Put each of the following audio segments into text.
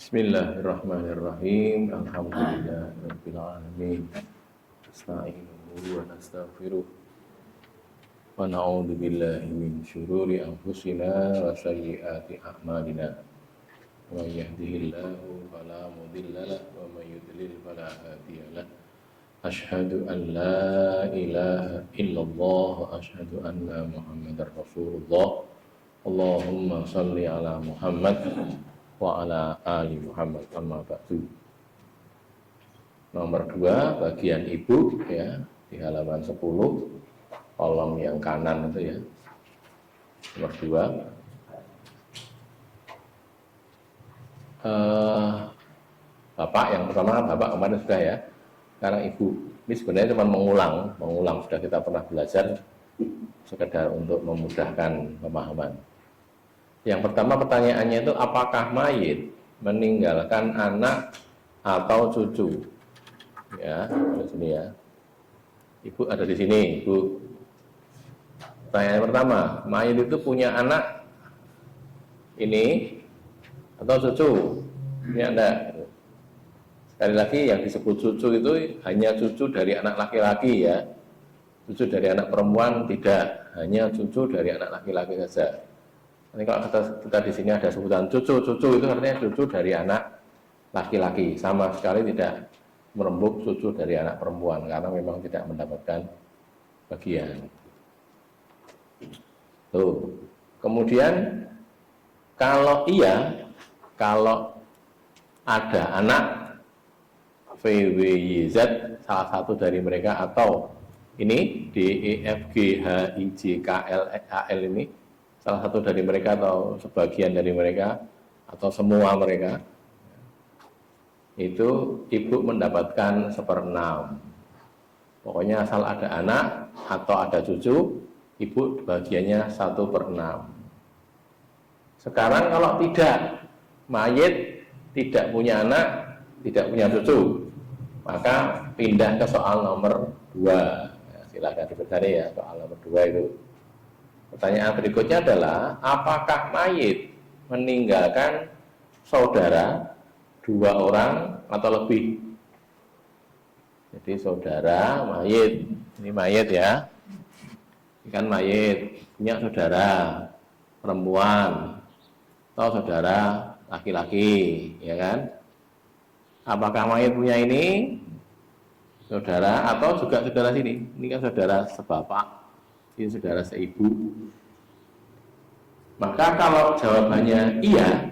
Bismillahirrahmanirrahim. Alhamdulillahirabbil alamin. Nasta'inuhu wa nastaghfiruh. Wa na'udzu billahi min syururi anfusina wa sayyiati a'malina. Wa yahdihillahu fala mudilla lahu wa may yudlil fala hadiya lahu. Asyhadu an la ilaha illallah wa asyhadu anna Muhammadar Rasulullah. Allahumma shalli ala Muhammad wa ala ali Muhammad. Amma ba'du. Nomor 2 bagian ibu ya, di halaman 10 kolom yang kanan itu ya. Nomor 2 Bapak yang pertama, Bapak kemarin sudah ya. Sekarang Ibu. Ini sebenarnya cuma mengulang sudah kita pernah belajar, sekedar untuk memudahkan pemahaman. Yang pertama pertanyaannya itu, apakah mayit meninggalkan anak atau cucu? Ya, di sini ya. Ibu ada di sini, Ibu. Pertanyaan pertama, mayit itu punya anak ini atau cucu? Ini Anda. Sekali lagi yang disebut cucu itu hanya cucu dari anak laki-laki ya. Cucu dari anak perempuan tidak, hanya cucu dari anak laki-laki saja. Nanti kalau kita di sini ada sebutan cucu itu artinya cucu dari anak laki-laki, sama sekali tidak merembuk cucu dari anak perempuan karena memang tidak mendapatkan bagian. Tuh. Kemudian kalau ada anak VWYZ salah satu dari mereka atau ini DEFGHIJKLL ini salah satu dari mereka atau sebagian dari mereka atau semua mereka, itu ibu mendapatkan 1/6. Pokoknya asal ada anak atau ada cucu, ibu bagiannya 1/6. Sekarang kalau tidak, mayit tidak punya anak, tidak punya cucu, maka pindah ke soal nomor 2. Ya, silakan dipelajari ya soal nomor 2 itu. Pertanyaan berikutnya adalah, apakah mayit meninggalkan saudara 2 orang atau lebih? Jadi saudara, mayit, ini mayit ya, ini kan mayit, punya saudara perempuan atau saudara laki-laki, ya kan? Apakah mayit punya ini saudara atau juga saudara sini? Ini kan saudara sebapak, ini saudara seibu. Maka kalau jawabannya iya,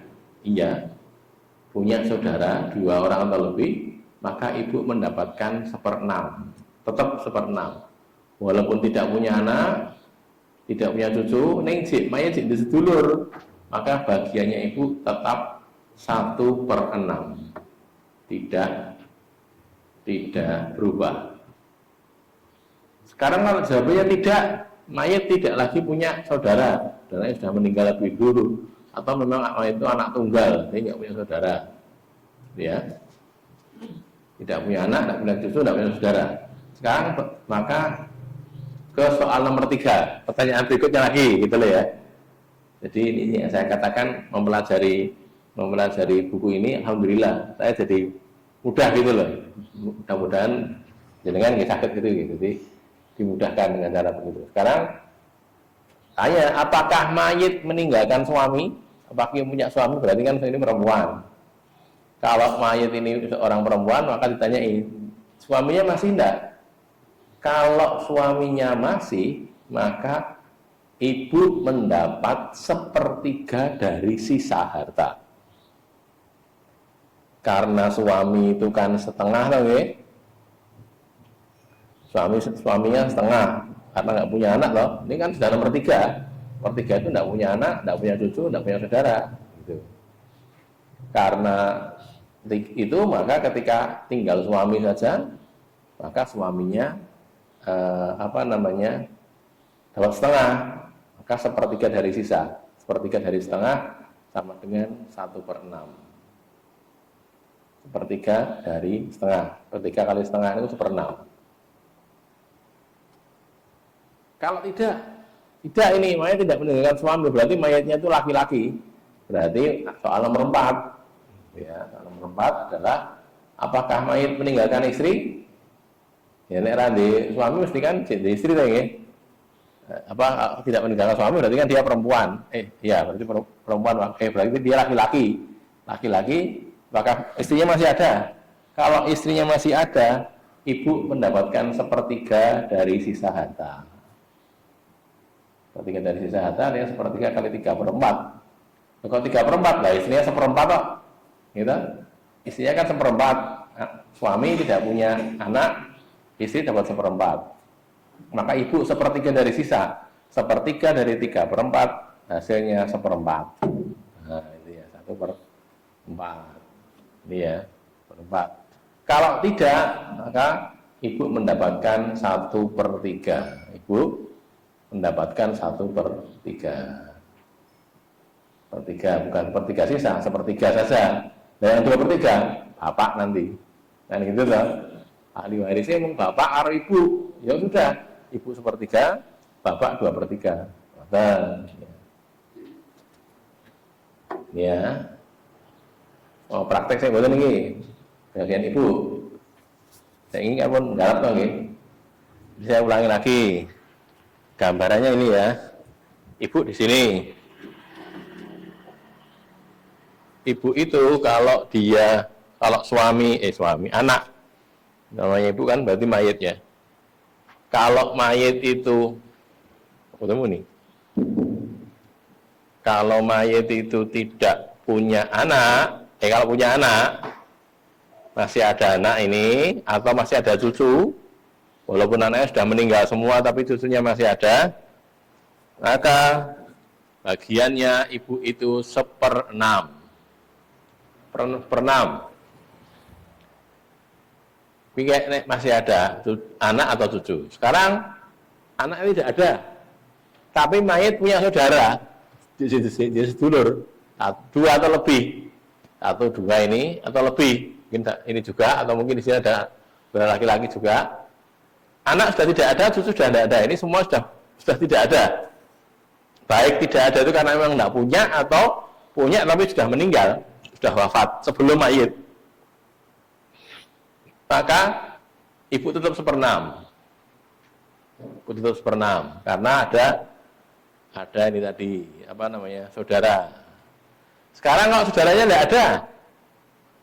punya saudara 2 orang atau lebih, maka ibu mendapatkan 1/6, tetap 1/6. Walaupun tidak punya anak, tidak punya cucu, mayit di sedulur, maka bagiannya ibu tetap 1/6. Tidak berubah. Sekarang kalau jawabannya tidak, mayit tidak lagi punya saudara, saudaranya sudah meninggal lebih dulu, atau memang mayit itu anak tunggal, dia nggak punya saudara, ya, tidak punya anak, tidak punya cucu, tidak punya saudara. Sekarang maka ke soal nomor 3, pertanyaan berikutnya lagi, gitu loh ya. Jadi ini yang saya katakan mempelajari buku ini, alhamdulillah saya jadi mudah gitu loh. Mudah-mudahan jenengan nggak sakit gitu, jadi dimudahkan dengan cara begitu. Sekarang tanya, apakah mayit meninggalkan suami? Apakah dia punya suami? Berarti kan ini perempuan. Kalau mayit ini seorang perempuan, maka ditanyai, suaminya masih enggak? Kalau suaminya masih, maka ibu mendapat 1/3 dari sisa harta. Karena suami itu kan setengah, loh, suaminya setengah, karena nggak punya anak loh. Ini kan sudah nomor 3. Nomor 3 itu nggak punya anak, nggak punya cucu, nggak punya saudara. Gitu. Karena itu maka ketika tinggal suami saja, maka suaminya dapat setengah, maka sepertiga dari sisa. Sepertiga dari setengah sama dengan 1/6. Sepertiga dari setengah. Sepertiga kali setengah itu 1/6. Kalau tidak ini mayat tidak meninggalkan suami, berarti mayatnya itu laki-laki. Berarti soal nomor 4. Ya, soal nomor 4 adalah apakah mayat meninggalkan istri? Ya, nek randi suami mesti kan jadi istri lah ya. Tidak meninggalkan suami berarti kan dia perempuan. Berarti perempuan. Berarti dia laki-laki. Laki-laki, maka istrinya masih ada. Kalau istrinya masih ada, ibu mendapatkan sepertiga dari sisa harta. Sepertiga dari sisa harta dia sepertiga kali 3/4. Kalau 3/4 lah istrinya 1/4 kok. Gitu. Istrinya kan 1/4. Nah, suami tidak punya anak, istri dapat 1/4. Maka ibu sepertiga dari sisa. Sepertiga dari 3/4 hasilnya 1/4. Nah, itu ya 1/4. Ini ya 1/4. Kalau tidak, maka ibu mendapatkan 1/3. Ibu mendapatkan 1/3. Sepertiga, bukan 1/3 sisa, 1/3 saja. Dan yang 2/3 bapak nanti. Kan gitu loh. Ahli warisnya memang bapak atau ibu. Ya sudah, ibu 1/3, bapak 2/3. Ya. Oh, praktek saya boleh nih. Bagian ibu. Saya ingin kamu garap dong nggih. Saya ulangi lagi. Gambarannya ini ya. Ibu di sini. Ibu itu kalau anak namanya ibu kan berarti mayit ya. Kalau mayit itu ketemu nih. Kalau mayit itu tidak punya anak, kalau punya anak masih ada anak ini atau masih ada cucu, walaupun anaknya sudah meninggal semua tapi cucunya masih ada, maka bagiannya ibu itu 1/6. Masih ada anak atau cucu. Sekarang anak ini tidak ada, tapi mayit punya saudara, jadi sedulur, 2 atau lebih, 1, 2 ini atau lebih, mungkin ini juga atau mungkin di sini ada laki-laki juga. Anak sudah tidak ada, cucu sudah tidak ada, ini semua sudah tidak ada. Baik tidak ada itu karena memang tidak punya atau punya tapi sudah meninggal, sudah wafat sebelum mayit. Maka ibu tetap 1/6. Ibu tetap 1/6 karena ada ini tadi saudara. Sekarang kalau saudaranya tidak ada,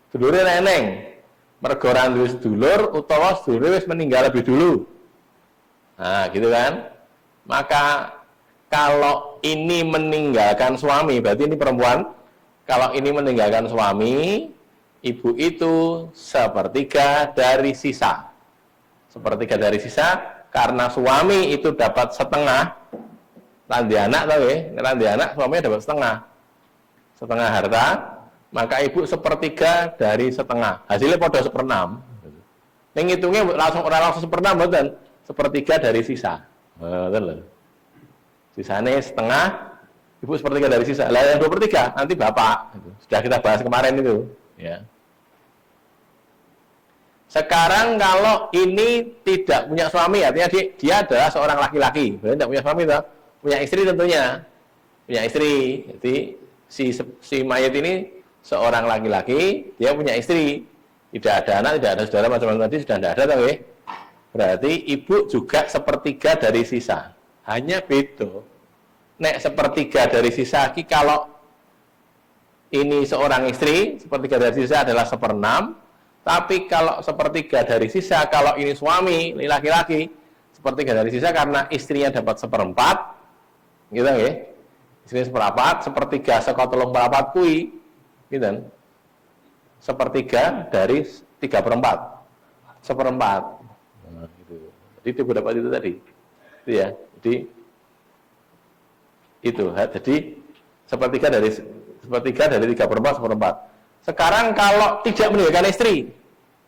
sedulurnya neneng, mergo ora duwe sedulur utawa sedulure wis meninggal lebih dulu. Nah, gitu kan? Maka kalau ini meninggalkan suami, berarti ini perempuan. Kalau ini meninggalkan suami, ibu itu 1/3 dari sisa. 1/3 dari sisa karena suami itu dapat setengah. Randi anak tahu ya, randi anak suaminya dapat setengah harta, maka ibu 1/3 dari setengah. Hasilnya pada 1/6. Yang hitungnya langsung 1/6 betul. 1/3 dari sisa. Betul. Sisanya setengah, ibu 1/3 dari sisa. Lah yang 2/3 nanti bapak. Sudah kita bahas kemarin itu. Ya. Sekarang kalau ini tidak punya suami, artinya dia adalah seorang laki-laki, berarti tidak punya suami, punya istri tentunya, punya istri. Jadi si mayat ini seorang laki-laki, dia punya istri, tidak ada anak, tidak ada saudara macam-macam tadi sudah tidak ada, tahu ya? Berarti ibu juga 1/3 dari sisa. Hanya beda. Nek 1/3 dari sisa, kalau ini seorang istri, 1/3 dari sisa adalah 1/6. Tapi kalau 1/3 dari sisa, kalau ini suami, ini laki-laki, 1/3 dari sisa karena istrinya dapat 1/4, gitu ya. Istrinya 1/4, 1/3 saka 3/4 kui, gitu. 1/3 dari 3/4, 1/4. Nah, gitu. Jadi itu dapat itu tadi, itu ya. Jadi 1/3 dari 3/4, 1/4. Sekarang kalau tidak meninggalkan istri,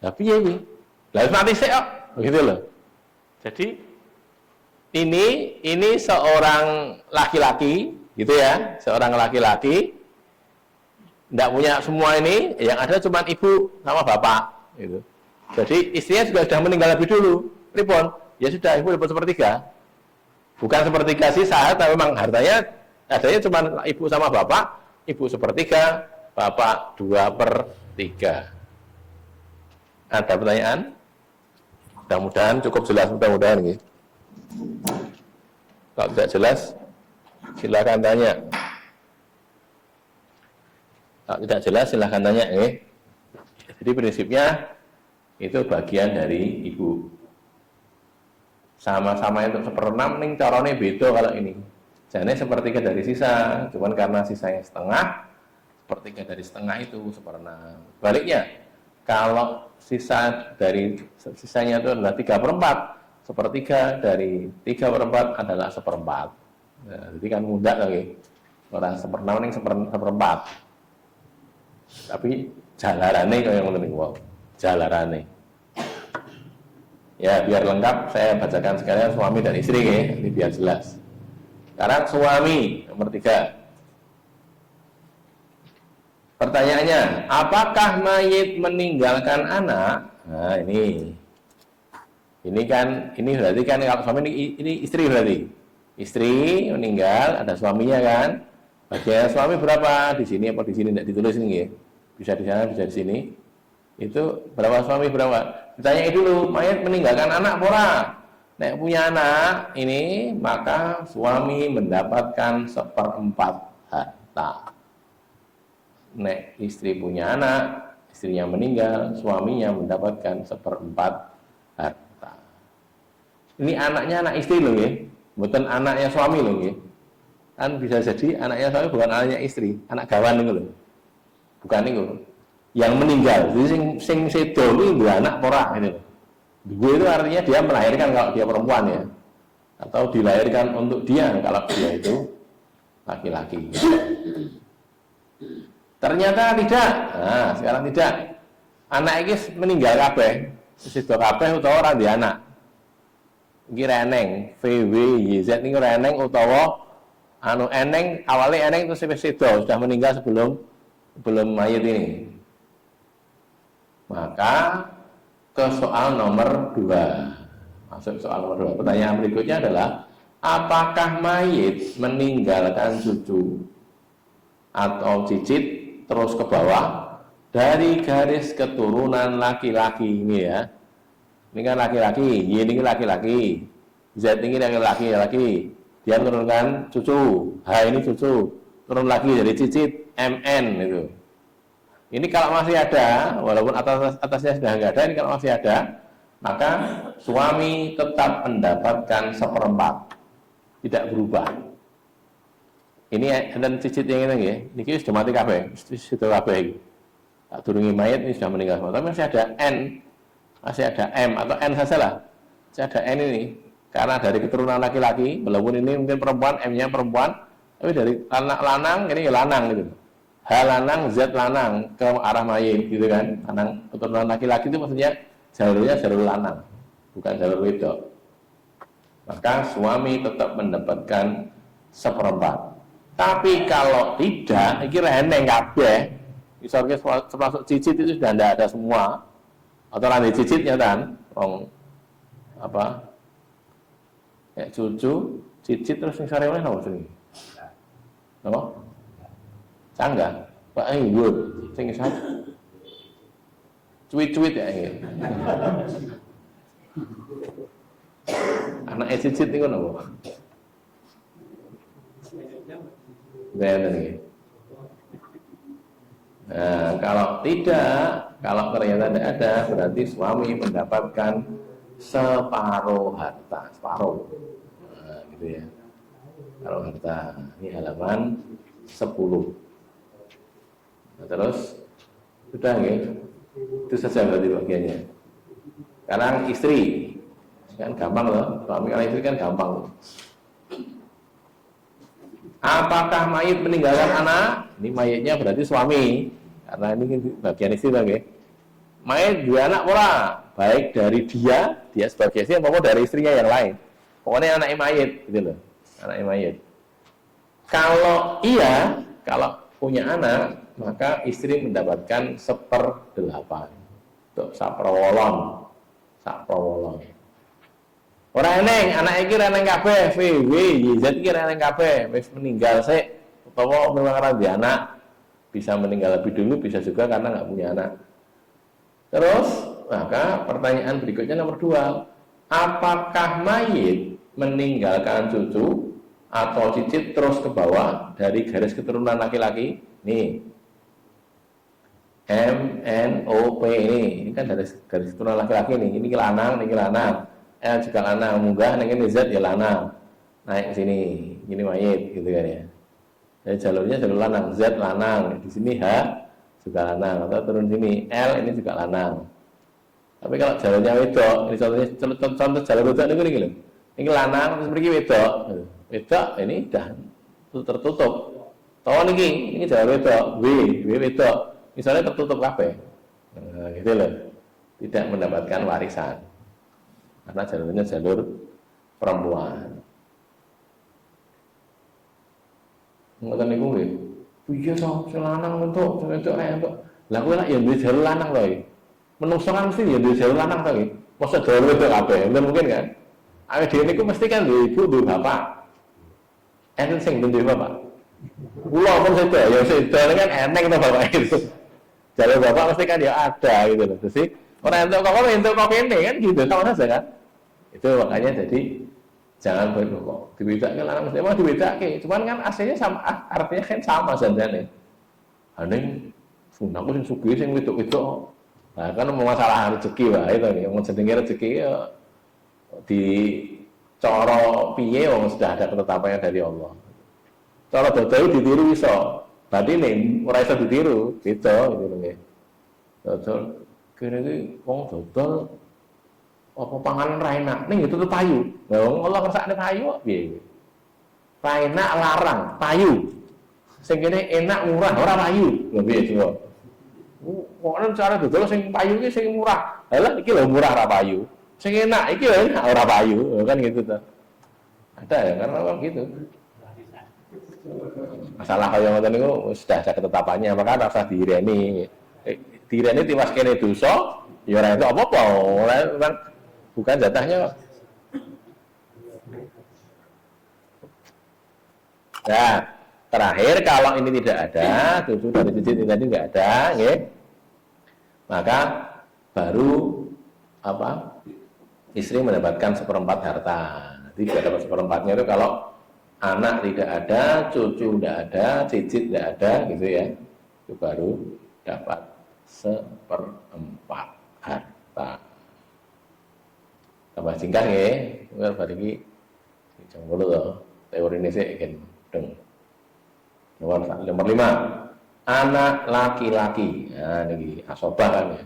tapi ya ini, lalu mati sih kok. begitu loh. Jadi ini seorang laki-laki, gitu ya, seorang laki-laki, tidak punya semua ini, yang ada cuma ibu sama bapak, gitu. Jadi istrinya juga sudah meninggal lebih dulu, Ripon, ya sudah, ibu dapat sepertiga, bukan sepertiga sisa, tapi memang hartanya adanya cuma ibu sama bapak, ibu sepertiga, bapak 2/3. Ada pertanyaan? Mudah-mudahan cukup jelas, mudah-mudahan gitu. Kalau tidak jelas, silakan tanya. Kalau tidak jelas, silakan tanya. Jadi prinsipnya itu bagian dari ibu. Sama-sama itu 1/6, ning carane beda kalau ini. Jane sepertiga dari sisa, cuman karena sisanya setengah, sepertiga dari setengah itu 1/6. Baliknya, kalau sisanya itu adalah 3/4, sepertiga dari 3/4 adalah 1/4. Nah, jadi kan mudah lagi. Orang 1/6 ini 1/4. Tapi jalarane kayak yang ngene wow. Jalarane. Ya, biar lengkap saya bacakan sekalian suami dan istri ya, ini biar jelas. Sekarang suami nomor 3. Pertanyaannya, apakah mayit meninggalkan anak? Nah, ini berarti kan kalau suami ini istri berarti. Istri meninggal, ada suaminya kan? Bagian suami berapa? Di sini apa di sini? Tidak ditulis ini ya. Bisa di sana, bisa di sini. Itu berapa suami berapa? Ditanya dulu, mayat meninggalkan anak pora. Nek punya anak ini, maka suami mendapatkan 1/4 harta. Nek istri punya anak, istrinya meninggal, suaminya mendapatkan 1/4 harta. Ini anaknya anak istri loh ya, bukan anaknya suami loh ya. Kan bisa jadi anaknya suami bukan anaknya istri, anak gawan itu loh. Bukan itu. Yang meninggal, jadi sing sedo itu dua anak pora gitu. Dua itu artinya dia melahirkan kalau dia perempuan ya. Atau dilahirkan untuk dia kalau dia itu laki-laki. Ternyata tidak. Nah, sekarang tidak. Anak ini meninggal kabeh. Sedo kabeh utawa ora ndek anak. Iki reneng, VW, YZ ini reneng utawa eneng, awalnya eneng itu sedo sudah meninggal sebelum mayat ini. Maka ke soal nomor 2. Masuk soal nomor 2. Pertanyaan berikutnya adalah, apakah mayit meninggalkan cucu atau cicit terus ke bawah dari garis keturunan laki-laki ini ya? Ini kan laki-laki, Y ini laki-laki, Z ini laki-laki. Dia menurunkan cucu, H ini cucu, turun lagi dari cicit, MN itu. Ini kalau masih ada, walaupun atasnya sudah enggak ada, ini kalau masih ada, maka suami tetap mendapatkan 1/4, tidak berubah. Ini dan cicit yang ini, ini sudah mati kabeh, sudah kabeh. Tak turungi mayat ini sudah meninggal semua, tapi masih ada N, masih ada M atau N sajalah, masih ada N ini, karena dari keturunan laki-laki, walaupun ini mungkin perempuan, M-nya perempuan, tapi dari anak lanang ini lanang gitu. H lanang, Z lanang ke arah mayit gitu kan. Lanang keturunan laki-laki itu maksudnya jalurnya jalur lanang, bukan jalur wedok. Maka suami tetap mendapatkan 1/4. Tapi kalau tidak, ini reneng kabeh. Misalnya termasuk cicit itu sudah tidak ada semua. Atau nanti cicitnya kan, apa? Kayak cucu, cicit terus yang sore mana sini? Apa? Canggah, Pak gue, sing isap, cuit-cuit ya ini. Anak cicit ini kan apa? Benar nih. Nah, kalau tidak, kalau ternyata tidak ada, berarti suami mendapatkan separuh harta, separuh. Nah, gitu ya. Kalau harta, ini halaman 10. Nah, terus sudah nggih. Itu saja berarti bagiannya. Sekarang istri kan gampang loh. Suami kalau istri kan gampang loh. Apakah mayit meninggalkan anak? Ini mayitnya berarti suami. Karena ini bagian istri lagi. mayit dua anak pola, baik dari dia sebagai istri maupun dari istrinya yang lain. Pokoknya anak mayit gitu loh, anak mayit. Kalau punya anak, maka istri mendapatkan 1/8 untuk saprowolon. Orang eneng, anak iki reneng kabeh, VW, YZ iki reneng kabeh, wis meninggal sik, utawa memang karena dia anak bisa meninggal lebih dulu, bisa juga karena nggak punya anak. Terus, maka pertanyaan berikutnya nomor 2, apakah mayit meninggalkan cucu atau cicit terus ke bawah dari garis keturunan laki-laki? Nih, MNOP ini kan dari garis keturunan laki-laki nih, ini lanang, L juga lanang, munggah, ini Z ya lanang, naik sini, ini mayit, gitu kan ya. Jadi jalurnya jalur lanang, Z lanang, di sini H juga lanang, atau turun sini L ini juga lanang. Tapi kalau jalurnya wedok, ini contoh jalur wedok ini gini, ini lanang, terus pergi wedok ini udah tertutup. Tahu ini jalur wedok, W wedok, misalnya tertutup kabeh, nah, gitu loh, tidak mendapatkan warisan karena jalurnya jalur perempuan. Ngoten niku nggih. Iya to, sing lanang entuk, sing wedok entuk. Lah kowe lak ya duwe jalur lanang to iki. Menungso kan mesti ya duwe jalur lanang to iki. Mosok jalur wedok kabeh, mungkin kan. Awake dhewe niku mesti kan duwe ibu, duwe bapak. Enten sing duwe bapak. Kula pun sedo, ya sedo kan eneng to bapak itu. Jalur bapak mesti kan ya ada gitu loh. Jadi orang entuk kok kene kan gitu sama saja kan. Itu makanya jadi jangan kok dibedakan lanang mesti emang dibedakan. Cuman kan aslinya sama, artinya kan sama sebenarnya. Andeng sunahku sing sugih sing wedok-wedok. Nah, kan masalah rezeki wae itu nih, wong jenenge rezeki ya di cara piye wong sudah ada ketetapannya dari Allah. Cara dodol ditiru iso. Berarti nih ora iso ditiru, beda gitu nggih. Dodol kene iki wong dodol apa panganan ra enak ning itu tuh payu. Lah wong Allah kersakne payu kok piye? Ra enak larang, payu. Sing kene enak murah ora payu. Lho piye coba? Kok cara dodol sing payu iki sing murah. Lah iki lho murah ra payu. Sing enak iki lho enak ora payu. Kan gitu tuh. Ada ya karena memang gitu. Masalah kaya ngoten niku sudah ada ketetapannya, maka rasa direni. Direni tiwas kene dosa, ya ora entuk apa-apa. Ora bukan jatahnya. Nah, terakhir kalau ini tidak ada, cucu dari cicit tadi nggak ada, ya, maka baru istri mendapatkan 1/4 harta. Jadi dia dapat 1/4-nya itu kalau anak tidak ada, cucu tidak ada, cicit tidak ada, gitu ya, itu baru dapat 1/4 harta. Tambah singkat ya, enggak bagi jam dulu teori ini sih kan. Nomor 5, anak laki-laki. Nah, ini asobah kan ya.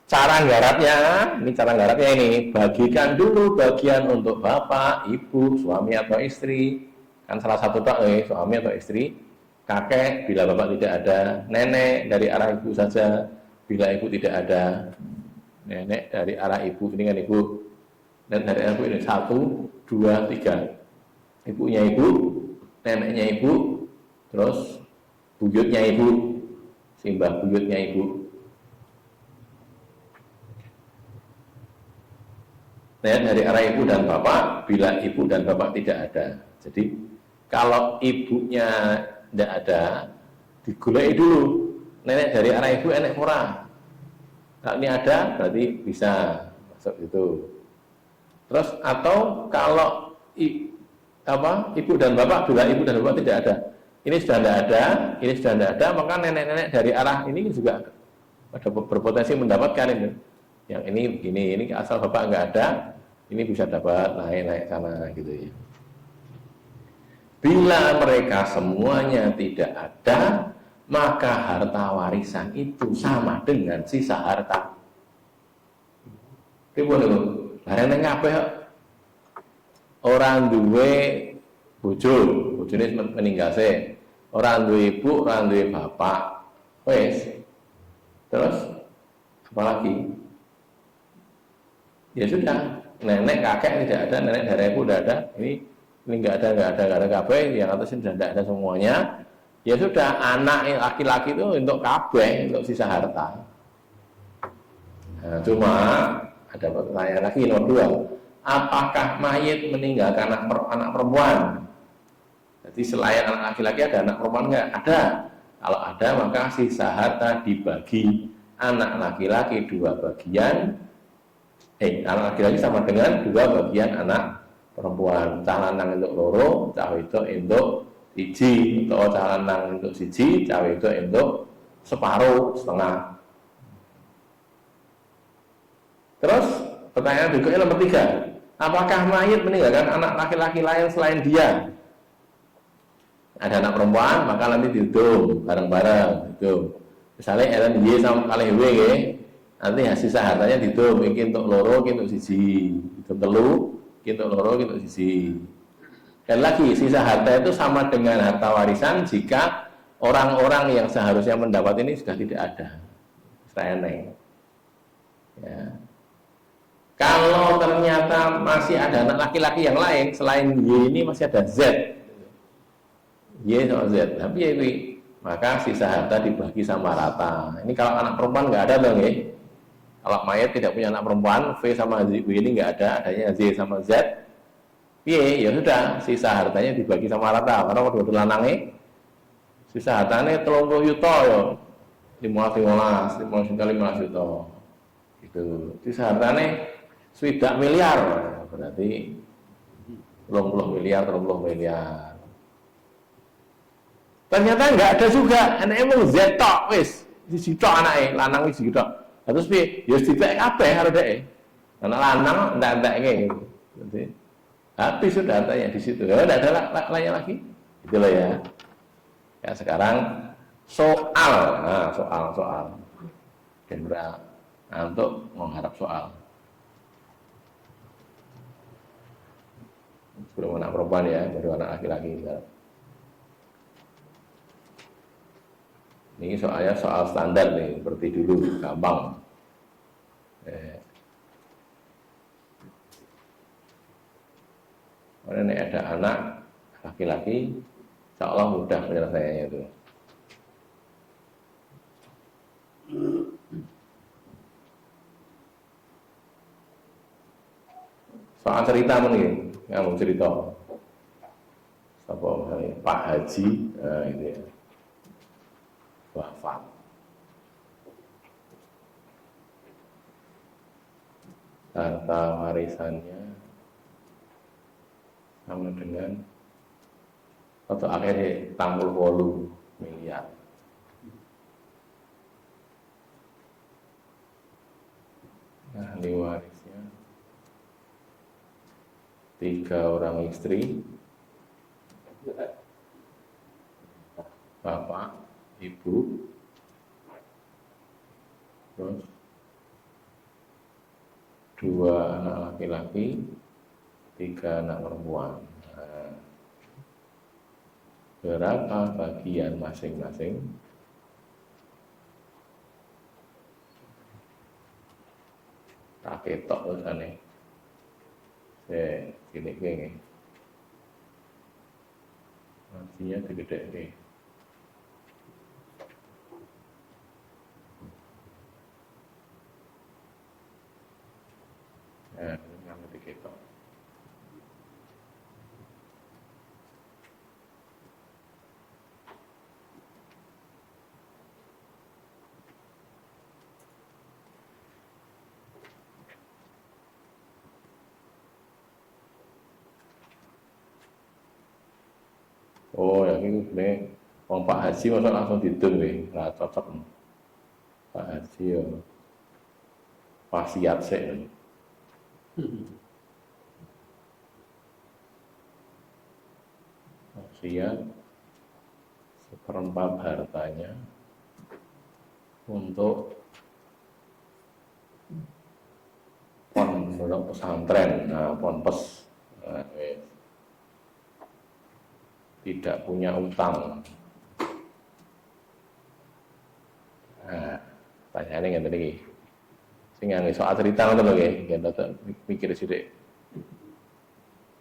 Cara nggarapnya ini, bagikan dulu bagian untuk bapak, ibu, suami atau istri. Kan salah satu suami atau istri, kakek bila bapak tidak ada, nenek dari arah ibu saja bila ibu tidak ada. Nenek dari arah ibu, ini kan ibu, dan dari arah ibu ini 1, 2, 3. Ibunya ibu, neneknya ibu, terus buyutnya ibu, simbah buyutnya ibu. Nenek dari arah ibu dan bapak, bila ibu dan bapak tidak ada. Jadi kalau ibunya tidak ada, digulai dulu. Nenek dari arah ibu enek murah. Kalau ini ada, berarti bisa masuk itu. Terus atau kalau ibu dan bapak, bila ibu dan bapak tidak ada, ini sudah tidak ada, ini sudah tidak ada, maka nenek-nenek dari arah ini juga ada berpotensi mendapatkan itu. Yang ini begini, ini asal bapak nggak ada, ini bisa dapat naik sana gitu ya. Bila mereka semuanya tidak ada, maka harta warisan itu sama dengan sisa harta. Pripun niku? Bareng kabeh orang duwe bojone meninggal sih. Orang duwe ibu, orang duwe bapak. Wes. Terus apalagi ya sudah, nenek kakek tidak ada, nenek darah ibu tidak ada, ini nggak ada kabeh, yang atasnya sudah tidak ada semuanya. Ya sudah, anak laki-laki itu untuk kabeh, untuk sisa harta. Nah, cuma ada pertanyaan lagi nomor 2, apakah mayit meninggalkan anak perempuan? Jadi selain anak laki-laki ada anak perempuan nggak? Ada. Kalau ada maka sisa harta dibagi anak laki-laki 2 bagian. Anak laki-laki sama dengan 2 bagian anak perempuan. Cah lanang untuk loro, cah wedok untuk siji, atau cah lanang untuk siji, cah wedok untuk separuh, setengah. Terus pertanyaan berikutnya nomor 3, apakah mayit meninggalkan anak laki-laki lain selain dia? Ada anak perempuan, maka nanti dihitung bareng-bareng gitu. Misalnya Ellen Y sama kali W ya, nanti sisa hartanya dihitung, mungkin untuk loro, mungkin untuk siji, untuk telu, mungkin untuk loro, mungkin untuk siji. Dan lagi, sisa harta itu sama dengan harta warisan jika orang-orang yang seharusnya mendapat ini sudah tidak ada. Saya ya. Kalau ternyata masih ada anak laki-laki yang lain selain Y ini masih ada Z, Y sama Z, tapi ya itu, maka sisa harta dibagi sama rata. Ini kalau anak perempuan nggak ada dong ya. Kalau mayat tidak punya anak perempuan, V sama Z ini nggak ada, adanya Z sama Z. Y ya sudah, sisa hartanya dibagi sama rata. Karena waktu lanangnya sisa hartanya 30 juta ya, 15 juta, gitu. Sisa hartanya 7 miliar, berarti 30 miliar. Ternyata nggak ada juga, anaknya mau Z tok, wis, siji tok anaknya, lanang wis siji tok. Terus piye? Ya ditek kabeh karo dhek. Anak lanang ndak gitu. Jadi habis sudah hartanya di situ. Ya enggak ada lainnya lagi. Itulah ya. Ya sekarang soal. Nah, soal. Gendra untuk mengharap soal. Belum anak perempuan ya, baru anak laki-laki. Ini soalnya soal standar nih, seperti dulu, gampang. Karena ini ada anak laki-laki, seolah mudah penyelesaiannya itu. Soal cerita nih, nggak mau cerita. Apa misalnya Pak Haji, nah itu ya, wafat. Harta warisannya sama dengan atau akhirnya 68 miliar. Nah, ahli warisnya 3 orang istri, bapak, ibu, terus 2 anak laki-laki, 3 anak perempuan. Nah, berapa bagian masing-masing? Tak ketok tulisannya. Gini. Artinya gede nih. Nah, ini ngerti ketok. Oh, yang ini sebenarnya Wong Pak Haji masa langsung dihitung nih, nah cocok. Pak Haji ya wasiat sih. Wasiat 1/4 hartanya untuk pondok pesantren, nah ponpes, nah, tidak punya utang. Nah, pertanyaannya nggak tadi. Sing ngangge soal cerita ngoten lho nggih, yen mikir sithik.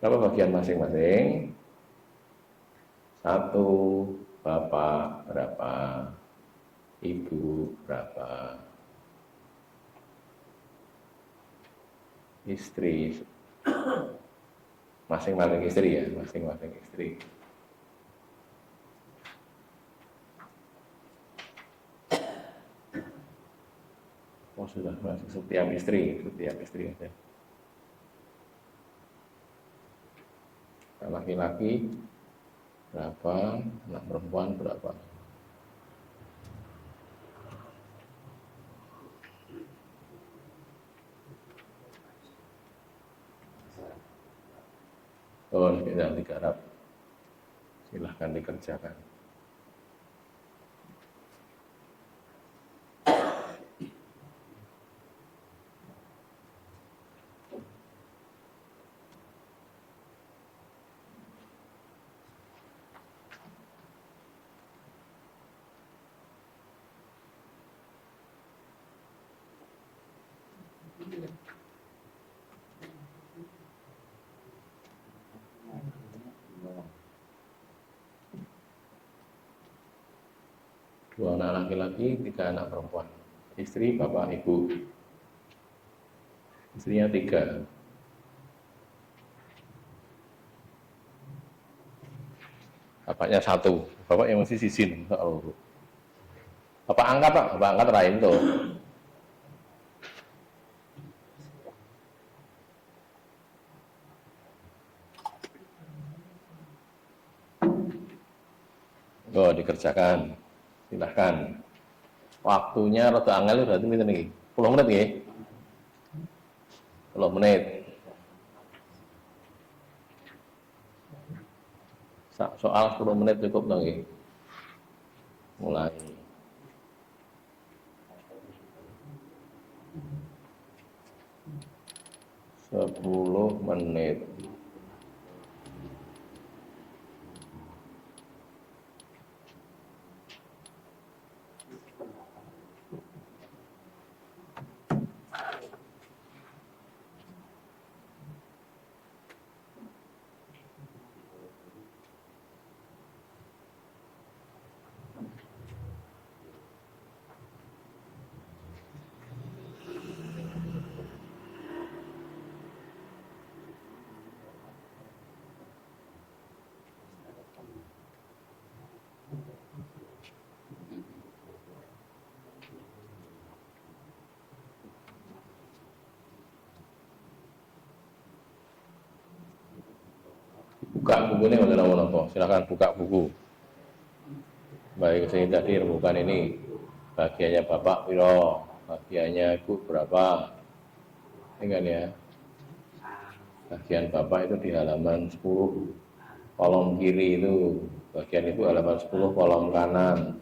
Berapa bagian masing-masing? Satu, bapak berapa, ibu berapa, istri, masing-masing istri ya, masing-masing istri. Oh sudah masuk setiap istri aja. Laki-laki berapa, anak perempuan berapa. Oh, kita digarap. Silahkan dikerjakan. Dua anak laki-laki, 3 anak perempuan. Istri, bapak, ibu. Istrinya 3. Bapaknya 1. Bapak yang masih sisin. Oh. Bapak angkat Pak, bapak angkat rahim tuh. Oh, dikerjakan. Silahkan. Waktunya rada angel berarti pinten iki? 10 menit nggih. 10 menit. Soal 10 menit cukup dong nggih. Mulai. 10 menit. Buka bukunya nggak apa-apa. Silakan buka buku. Baik, saya tadi remukan ini bagiannya bapak piro, bagiannya ibu berapa, ingat ya. Bagian bapak itu di halaman 10 kolom kiri itu, bagian ibu halaman 10 kolom kanan.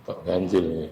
Kok ganjil ini.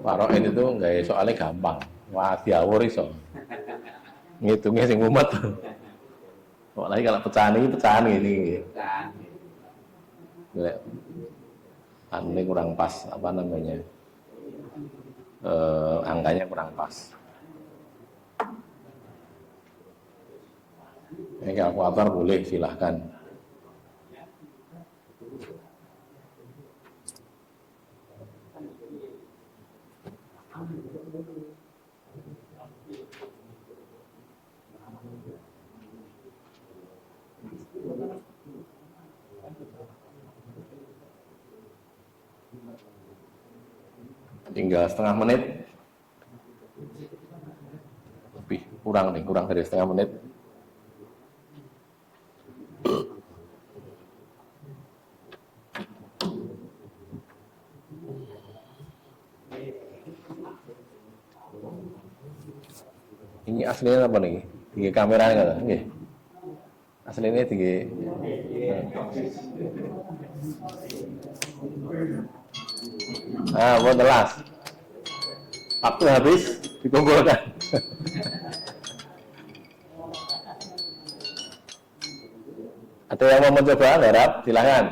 Parokin itu nggak soalnya gampang. Wah, diawur iso. Ngitungnya sing mumet. Apalagi kalau pecahan ini. Lek ini kurang pas apa namanya? Angkanya kurang pas. Ini kalkulator boleh silahkan. Tinggal setengah menit. Lebih kurang nih, kurang dari setengah menit. Ini aslinya apa nih? Tiga kamera nggak? Nggih. Aslinya tiga. Buat telas. Waktu habis dikumpulkan. Ada yang mau mencoba, garap? Silakan.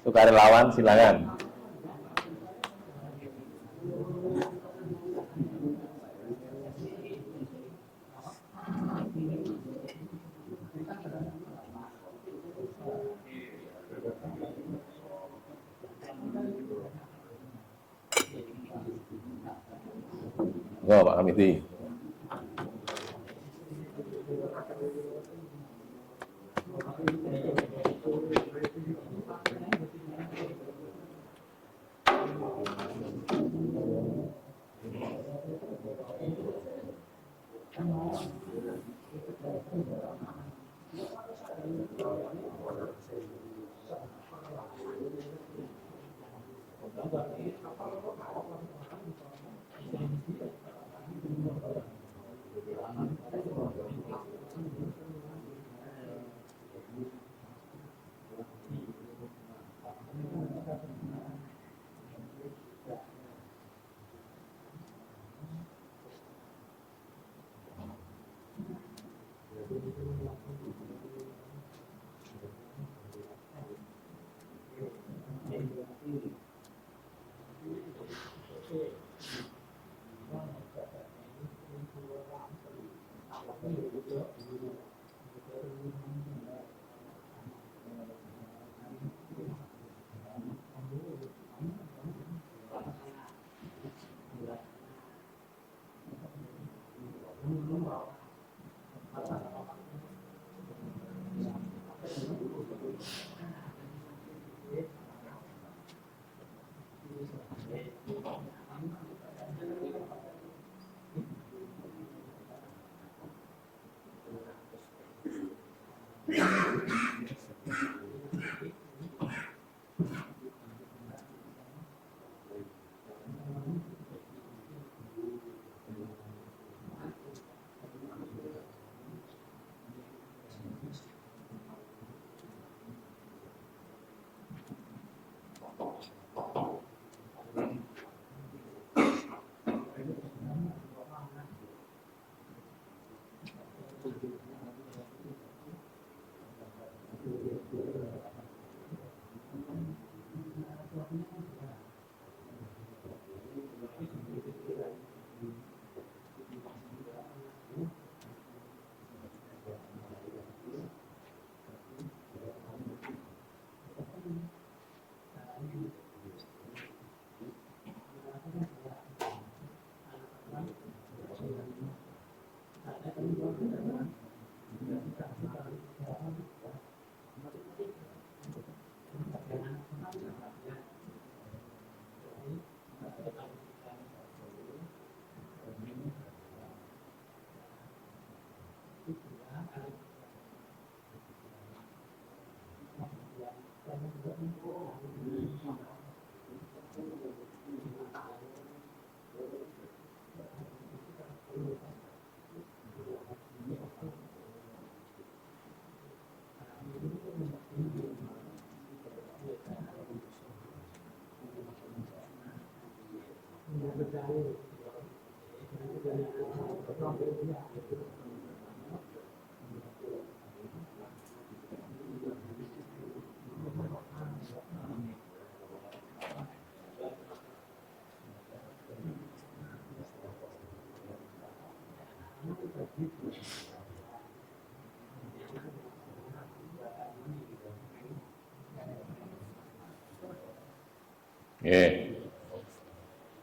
Sukarelawan, silakan. Oh, Pak Kamiti.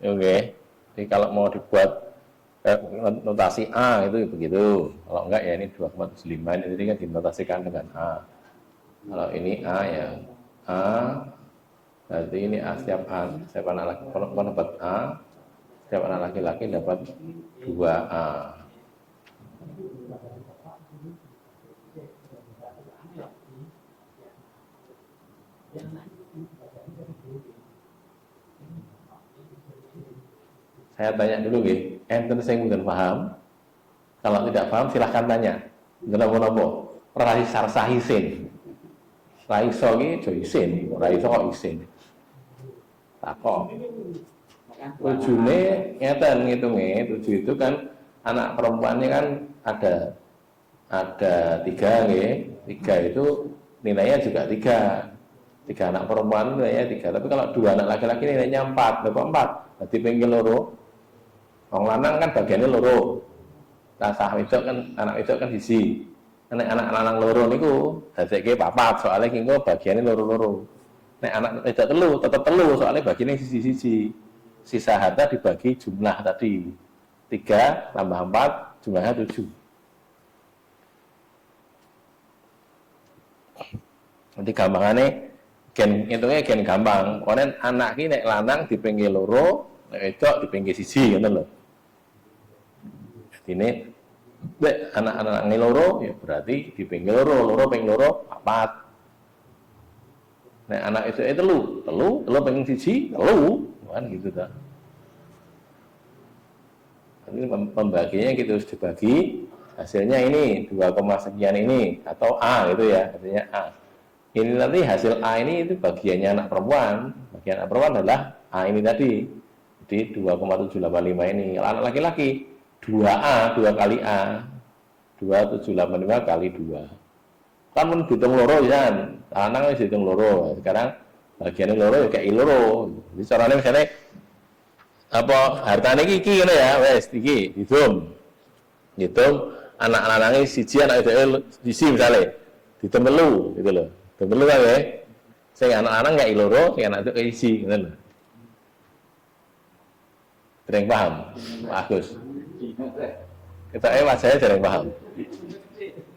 Oke. Jadi kalau mau dibuat notasi A itu begitu. Kalau enggak ya ini 2,75 ini kan dinotasikan dengan A. Kalau ini A ya A Berarti ini A, setiap anak laki perempuan dapat A, setiap anak laki-laki dapat 2A. Saya tanya dulu nggih, enten sing mboten paham. Kalau tidak paham silahkan tanya. Napa-napa? Ora sah isin. Ra iso iki aja isin, ora iso kok isin. Takok. Tujune ngeten ngitunge, tujuh itu kan anak perempuannya kan ada 3 nggih. 3 itu nilainya juga 3. 3 anak perempuan nilainya 3. Tapi kalau 2 anak laki-laki nilainya 4. Berapa 4? Berarti pinggir loro. Wong lanang kan bagiannya loro. Sah wedok kan anak wedok kan siji. Nek anak lanang loro niku dadekke 4 soalnya kengko bagiannya loro-loro. Nek anak wedok telu tetep telu soalnya bagiannya siji-siji. Sisa harta dibagi jumlah tadi. 3 tambah 4 jumlahnya 7. Nanti gampangannya hitungnya gen gampang. Konen anak ini nek lanang dipinggir loro, nek wedok dipinggir siji ngoten lho. Ini anak-anak loro ya berarti dipinggir loro ping loro 4. Nek anak itu telu ping siji telu kan gitu ta. Ini pembagiannya gitu harus dibagi. Hasilnya ini 2, sekian ini atau A gitu ya, artinya A. Ini nanti hasil A ini itu bagiannya anak perempuan. Bagian anak perempuan adalah A ini tadi. Jadi 2,785 ini. Anak laki-laki 2A, 2 kali A. 2785 kali 2. Kan pun dihitung loro ya kan. Lanang wis dihitung loro. Sekarang bagiannya loro ya kayak loro. Jadi caranya misalnya apa hartane iki ngene ya, wis iki dihitung. Hitung anak lanange siji, anak wedoke siji misale. Dihitung telu gitu loh. Dihitung telu kan ya. Sing anak lanang kayak loro, sing anak wedok kayak siji ngoten lho. Dereng paham, Pak Agus? Kita wajahnya jarang paham.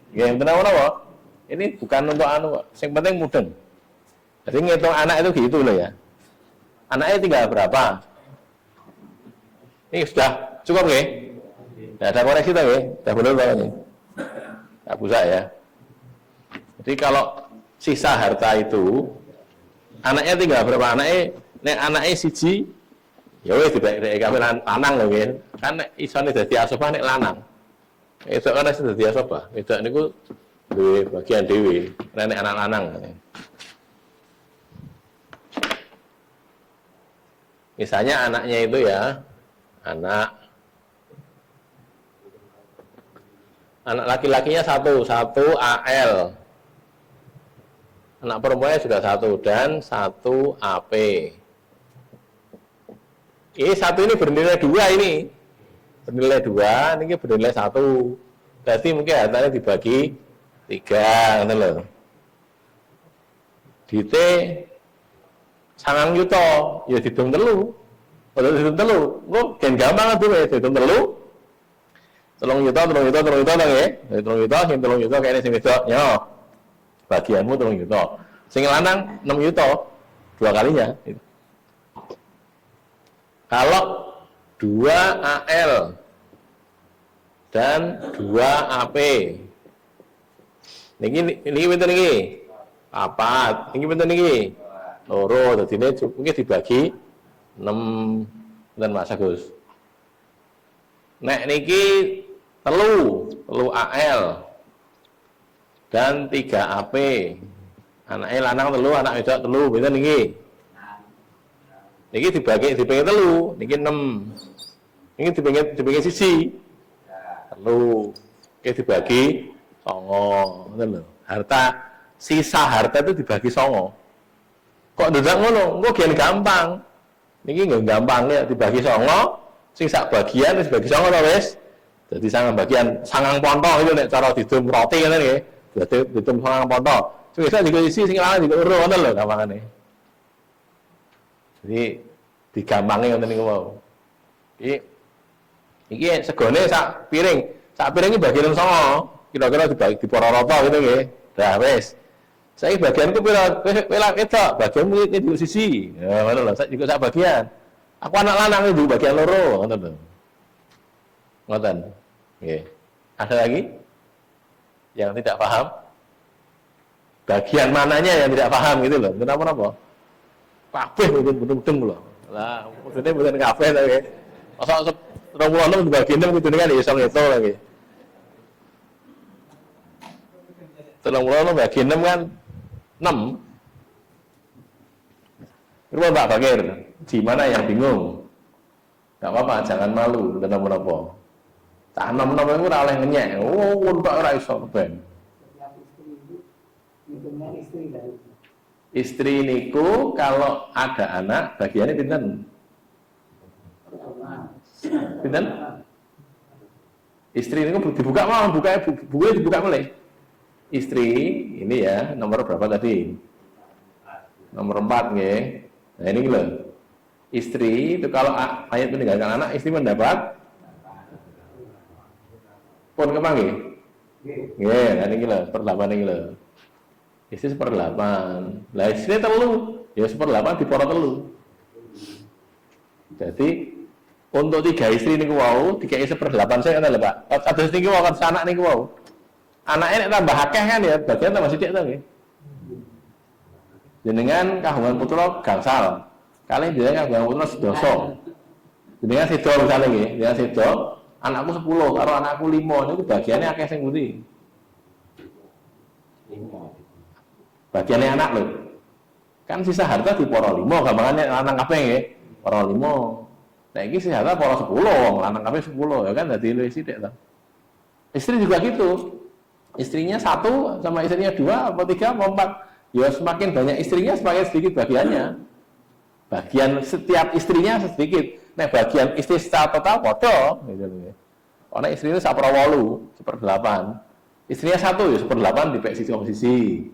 Ya, kenapa? Ini bukan untuk kok. Yang penting mudeng. Jadi ngitung anak itu gitu loh ya. Anaknya tinggal berapa? Ini sudah cukup nggih? Nah, ada koreksi tak nggih? Sudah benar banget. Tak usah ya. Jadi kalau sisa harta itu anaknya tinggal berapa? Anaknya siji ya wis dibagi kawinan lanang lho nggih. Kan nek isone dadi asobah nek lanang. Itu kan wis dadi asobah. Itu niku duwe bagian dhewe, nek anak lanang. Misalnya anaknya itu ya, anak laki-lakinya satu AL. Anak perempuannya juga 1 dan 1 AP. Ini 1 ini bernilai 2 ini. Bernilai 2, ini bernilai 1. Berarti mungkin hartanya dibagi 3, gitu loh. Dite 9 juta, ya dihitung telu. Kalau dihitung telu, kok gen gampang tuh ya dihitung telu. 3 juta nggih. 3 juta, sing 3 juta kayaknya sing wedok, yo. Bagianmu 3 juta. Sing lanang 6 juta, 2 kalinya. Kalau 2 AL dan 2 AP. Niki pinten niki? 4. Niki pinten niki? Loro. Dadi mungkin dibagi 6 dan Mas Agus. Nek niki telu AL dan 3 AP. Anaknya lanang telu, anak wedok telu, pinten niki? Niki dibagi telu, niki 6. Niki dibagi siji. Telu. Oke dibagi 9, ngoten lho. Sisa harta itu dibagi 9. Kok ndak ngono? Engko gen gampang. Niki nggak gampang ya dibagi 9, sing sak bagian wis dibagi 9 to wis. Dadi 9 bagian, 9 ponto itu nek cara didum roti ngene nggih. Dadi didum 9 ponto. Sing bisa diisi sing lanang diurut ngoten lho gampangane. Jadi digampangi ngoten niku mau. Iki segone sak piring iki bagi 9. Kira-kira dibagi diporo rata gitu nggih. Dah wis. Saya bagian itu pila itu, bagian itu di sisi. Ya, mana lah, saya juga saya bagian. Aku anak lanang itu bagian loro, ngoten lho. Ngoten. Nggih. Ada lagi yang tidak paham? Bagian mananya yang tidak paham gitu loh. Kenapa? Kabeh mudeng-mudeng lho. Lah, maksudnya bukan kabeh to nggih. Masa 26 dibagi 6 kudune kan iso ngitung lagi. 36 bagi 6 kan 6. Itu Pak Bakir, gimana yang bingung? Gak apa-apa, jangan malu, kenapa-napa. Tak nom-nom itu ora oleh ngenyek. Oh, untuk ora iso ben. Istri niku kalau ada anak, bagiannya pinten? Pinten? Istri niku dibuka mau, bukunya dibuka mulai. Istri ini ya, nomor berapa tadi? Nomor 4 nggih. Nah ini loh. Istri itu kalau ayat meninggalkan anak, istri mendapat pun kemang nggih. Nggih, nah ini loh, 1/8 ini loh. Istri 1/8. Lah istri telu, ya 1/8 diporo telu. Jadi untuk 3 istri niku wau, dikai 1/8 saya kata lho Pak. Kados niki wau kan anak niku wau. Anaknya tambah akeh kan ya, bagian tambah sithik to nggih. Jenengan kagungan putra gangsal. Kali jenengan kagungan putra sedoso. Jenengan sedo misale nggih, jenengan sedo, anakku 10 karo anakku 5 niku bagiannya akeh sing pundi? Bagiannya anak lho. Kan sisa harta diporo 5, gampangane lanang kabeh nggih. Poro 5. Nah iki sisa harta poro 10, lanang kabeh 10 ya kan dadi luwih sithik to. Istri juga gitu. Istrinya 1 sama istrinya 2 atau 3 atau 4. Ya semakin banyak istrinya semakin sedikit bagiannya. Bagian setiap istrinya sedikit. Nah bagian istri secara total podo gitu loh. Karena istrinya 1/8, 1/8. Istrinya 1 ya 1/8 dipek sisi wong sisi.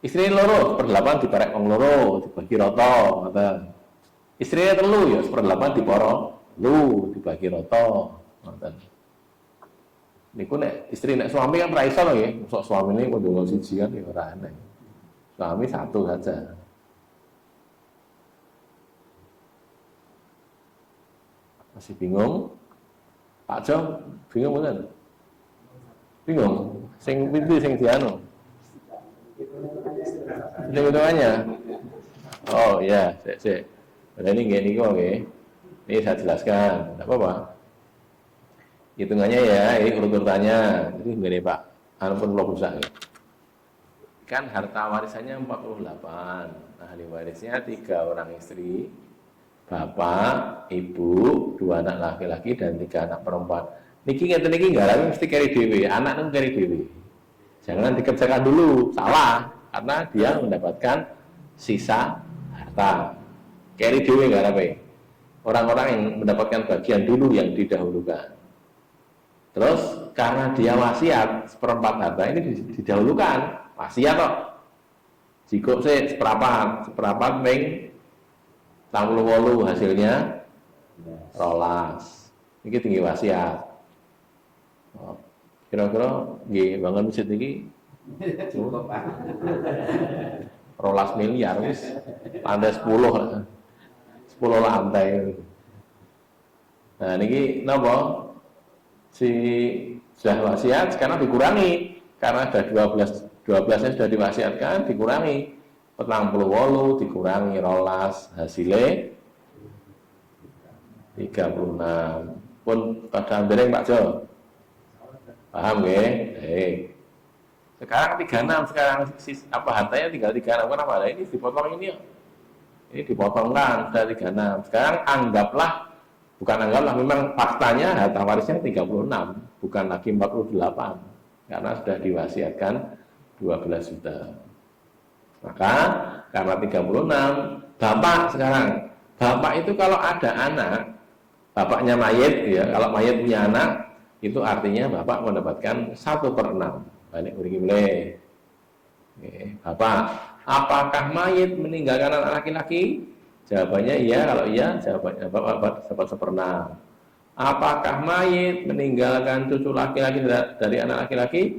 Istrinya loro 1/8 diperek wong loro, dibagi rata, ngoten. Istrinya 3 ya 1/8 diporo lu dibagi rata, ngoten. Niku nek istri nek suami kan ora iso lho nggih. Mosok suamine kudu siji kan ya ora enak. Suami 1 saja. Masih bingung? Pak Jo, bingung bukan? Bingung? Sing pintu sing dianu. Hitung-hitungannya. Oh iya, sik. Ini gini kok nggih. Ini saya jelaskan, enggak apa-apa. Hitungannya ya, ini urut-urutannya. Jadi begini Pak, ampun belum rusak nih. Kan harta warisannya 48. Nah, ahli warisnya 3 orang istri, bapak, ibu, 2 anak laki-laki dan 3 anak perempuan. Niki ngeten niki nggarap mesti keri dhewe, anak niku keri dhewe. Jangan dikerjakan dulu, salah karena dia mendapatkan sisa harta. Keri dhewe ngarape. Orang-orang yang mendapatkan bagian dulu yang didahulukan. Terus karena dia wasiat 1/4 harta ini didahulukan, wasiat kok. Jika saya seperempat ping 68 hasilnya rolas. Ini tinggi wasiat. Oh, kira-kira nggih bangun masjid iki rolas miliar wis lantai 10 lantai. Nah niki napa? Si sudah wasiat sekarang dikurangi karena ada 12-nya sudah diwasiatkan dikurangi 48 dikurangi rolas hasilnya 36 pun pada dereng Pak Jo paham nggih? Sekarang 36 sekarang apa hartanya tinggal 36 kenapa ada ini dipotong ini dipotongkan sudah 36 sekarang anggaplah memang faktanya harta warisnya 36 bukan lagi 48 karena sudah diwasiatkan 12 juta. Maka karena 36 bapak itu kalau ada anak bapaknya mayit ya, kalau mayit punya anak itu artinya bapak mendapatkan 1/6. Balik uringi boleh. Bapak, apakah mayit meninggalkan anak laki-laki? Jawabannya iya, kalau iya jawabannya bapak dapat 1/6. Apakah mayit meninggalkan cucu laki-laki dari anak laki-laki?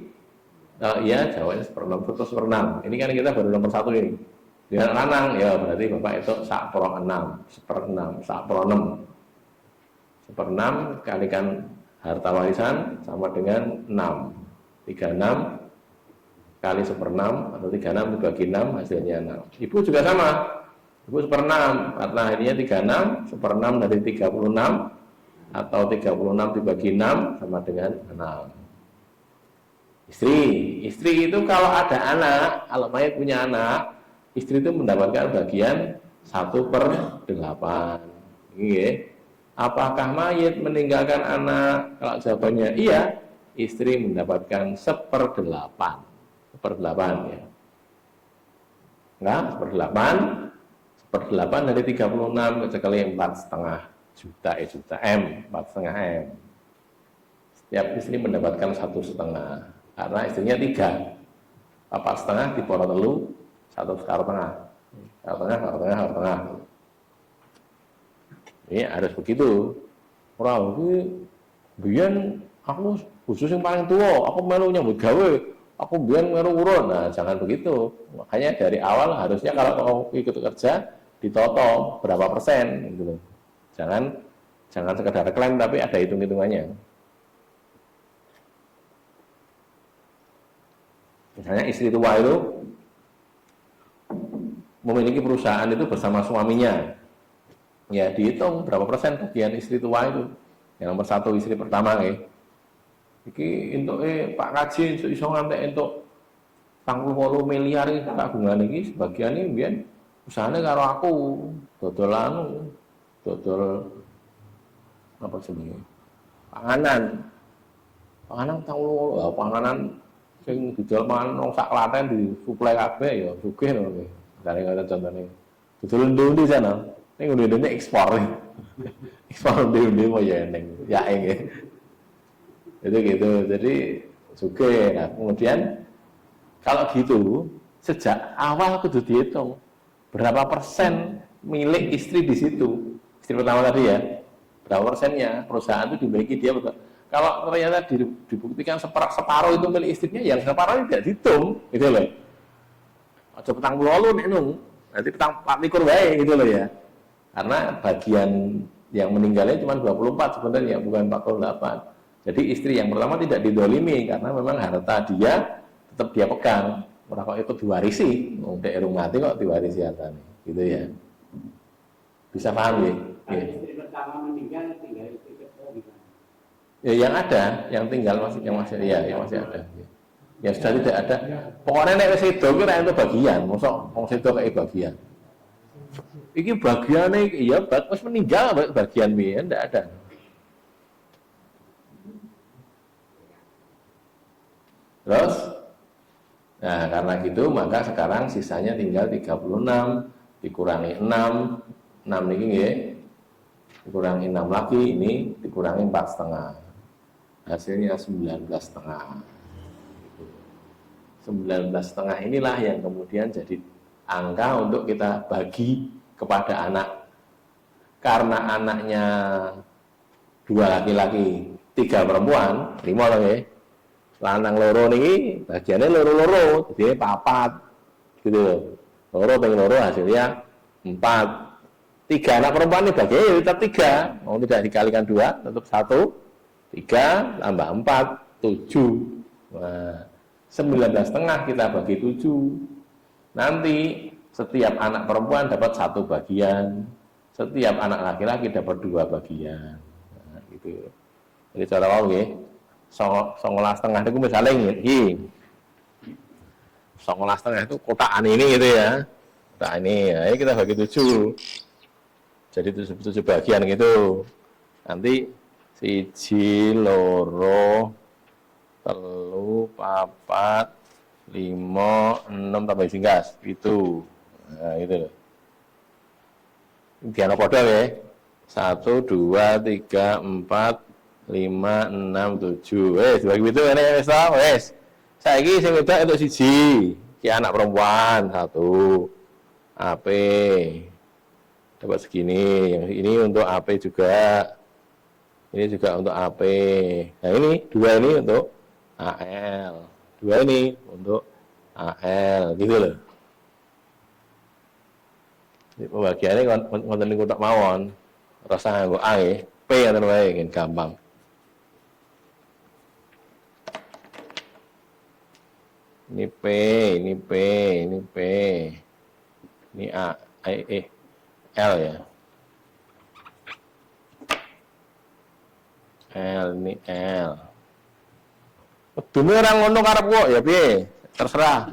Iya, jawabnya 1/6, 1/6. Ini kan kita baru nomor 1 ini. Dengan lanang, ya berarti Bapak itu 1/6, 1/6, 1/6. 1/6 kalikan harta warisan sama dengan 6. 36 kali 1/6 atau 36 dibagi 6 hasilnya 6. Ibu juga sama. Ibu 1/6 karena akhirnya 36, 1/6 dari 36 atau 36 dibagi 6 sama dengan 6. Istri itu kalau ada anak, kalau mayat punya anak, istri itu mendapatkan bagian 1/8. Iya. Apakah mayat meninggalkan anak? Kalau jawabannya iya, istri mendapatkan 1/8. 1/8 ya. Enggak, 1/8. 1/8 dari 36 kali 4,5 juta M, 4,5 M. Setiap istri mendapatkan 1,5. Karena istrinya 3, 4,5 dipotong telu, 1,5. Ini harus begitu. Orang itu, biyen aku khusus yang paling tua, aku melu nyambut gawe, aku biyen melu urun. Nah, jangan begitu. Makanya dari awal harusnya kalau mau ikut kerja ditoto berapa persen gitu. Jangan sekedar klaim tapi ada hitung-hitungannya. Misalnya istri tua itu memiliki perusahaan itu bersama suaminya, ya dihitung berapa persen bagian istri tua itu. Yang nomor 1 istri pertama ya. Iki untuk Pak Kaji iso ngantek untuk 48 miliar iki kagungan iki sebagian iki mbiyen usahane karo aku, dodol apa jenenge? Panganan sing dijual mangan nang sak Klaten disuplai kabeh ya sugih lho kowe. Jare ngoten contone. Dodol ndi sana. Ning undi-undi ekspor. Ekspor undi-undi mau ya ning ya nggih. Itu gitu. Jadi sugih. Nah, kemudian kalau gitu sejak awal kudu dihitung berapa persen milik istri di situ. Istri pertama tadi ya. Berapa persennya perusahaan itu dimiliki dia. Kalau ternyata dibuktikan separuh itu milik istrinya, yang separuh tidak dihitung, gitu loh. Aja petang pulau nek nung, nanti petang 24 wae gitu loh ya. Karena bagian yang meninggalnya cuma 24 sebenarnya, bukan 48. Jadi istri yang pertama tidak didolimi karena memang harta dia tetap dia pegang. Ora kok ikut diwarisi, wong dek urung mati kok diwarisi hartane, gitu ya. Bisa paham ya? Istri pertama meninggal tinggal istri kedua gimana? Ya yang ada, yang masih ada. Ya sudah tidak ada. Pokoknya nek wis sedo ki ra entuk bagian, mosok wong sedo kayak bagian. Iki bagiane iya wis meninggal bagian piye ndak ada. Terus nah karena gitu maka sekarang sisanya tinggal 36 dikurangi 6 niki nggih. Dikurangi 6 lagi ini dikurangi 4,5. Hasilnya 19,5. 19,5 inilah yang kemudian jadi angka untuk kita bagi kepada anak. Karena anaknya 2 laki-laki, 3 perempuan, 5 loh ya. Lanang loro niki bagiannya loro-loro, jadi 4 gitu loh. Loro ping loro hasilnya 4. 3 anak perempuan ini bagiannya tetap 3. Mau tidak dikalikan 2 tetap 1. 3 tambah 4 7. Nah, 19,5 kita bagi 7. Nanti setiap anak perempuan dapat 1 bagian, setiap anak laki-laki dapat 2 bagian. Nah, gitu. Jadi cara wau nggih, 19,5 itu misalnya iki. 19,5 itu kotakan ini gitu ya. Kotak ini, ya kita bagi 7. Jadi 7 bagian gitu. Nanti 1 loro 3 4 5 6 tambah singkas itu. Nah, gitu loh. Diana podo ya. 1 2 3 4 5 6 7. Wes bagi itu ngene wis ta, wes. Saiki sing wedok entuk 1. Ki anak perempuan 1. AP dapat segini. Yang ini untuk AP juga. Ini juga untuk AP. Nah ini 2 ini untuk AL dua ini untuk AL gitu loh. Jadi pembagiannya konten niku tok mawon. Rasa nganggo A nggih, P ngoten wae nggih gampang. Ini P, ini P, ini P. Ini A, L ya. L, ini L. Demi orang ngono karep kok ya piye? Terserah.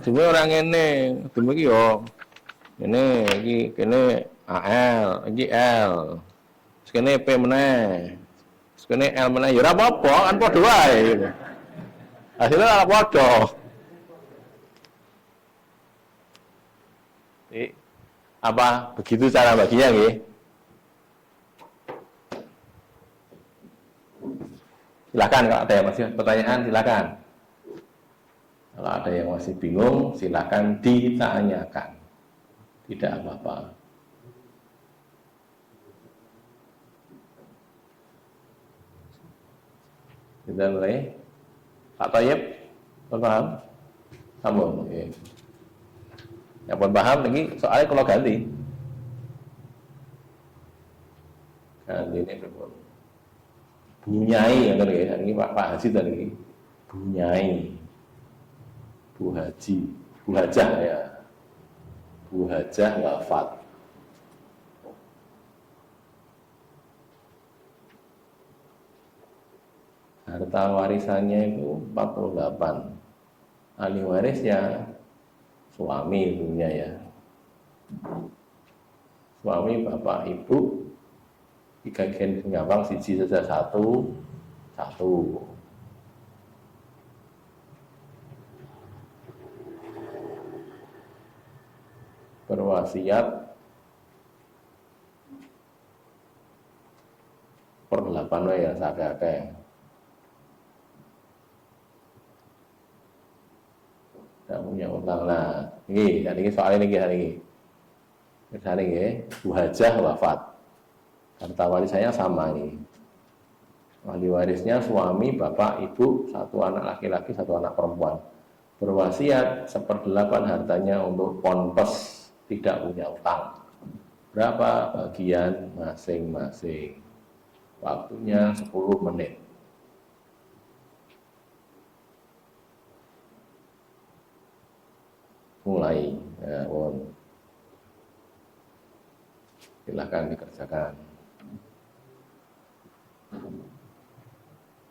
Demi orang ngene, demi iki yo. Ini iki kene AL, iki L. Sekene P meneh. Sekene L meneh ya ora apa-apa, kan padha wae gitu. Hasilnya ora padha. Apa begitu cara baginya nggih? Silakan kalau ada yang masih pertanyaan silakan. Kalau ada yang masih bingung silakan ditanyakan. Tidak apa-apa. Kita mulai. Pak Tayyib, paham? Sambung. Okay. Yang pun paham lagi soalnya kalau ganti. Ganti ini berpun. Bunyai yang tadi ini Pak Haji tadi. Bunyai. Bu Haji, Bu Hajah ya. Bu Hajah wafat. Harta warisannya itu 48. Ahli warisnya suami punya ya. Suami, bapak, ibu, 3 gen gampang, siji saja satu. Berwasiat per 8 ya sakake. Tidak punya utang lah. Ini soal ini hari ini. Misalnya ini, Bu Hajah wafat. Harta warisannya sama ini. Ahli warisnya suami, bapak, ibu, 1 anak laki-laki, 1 anak perempuan. Berwasiat 1/8 hartanya untuk ponpes, tidak punya utang. Berapa bagian masing-masing? Waktunya 10 menit. Mulai. Ya, silahkan dikerjakan.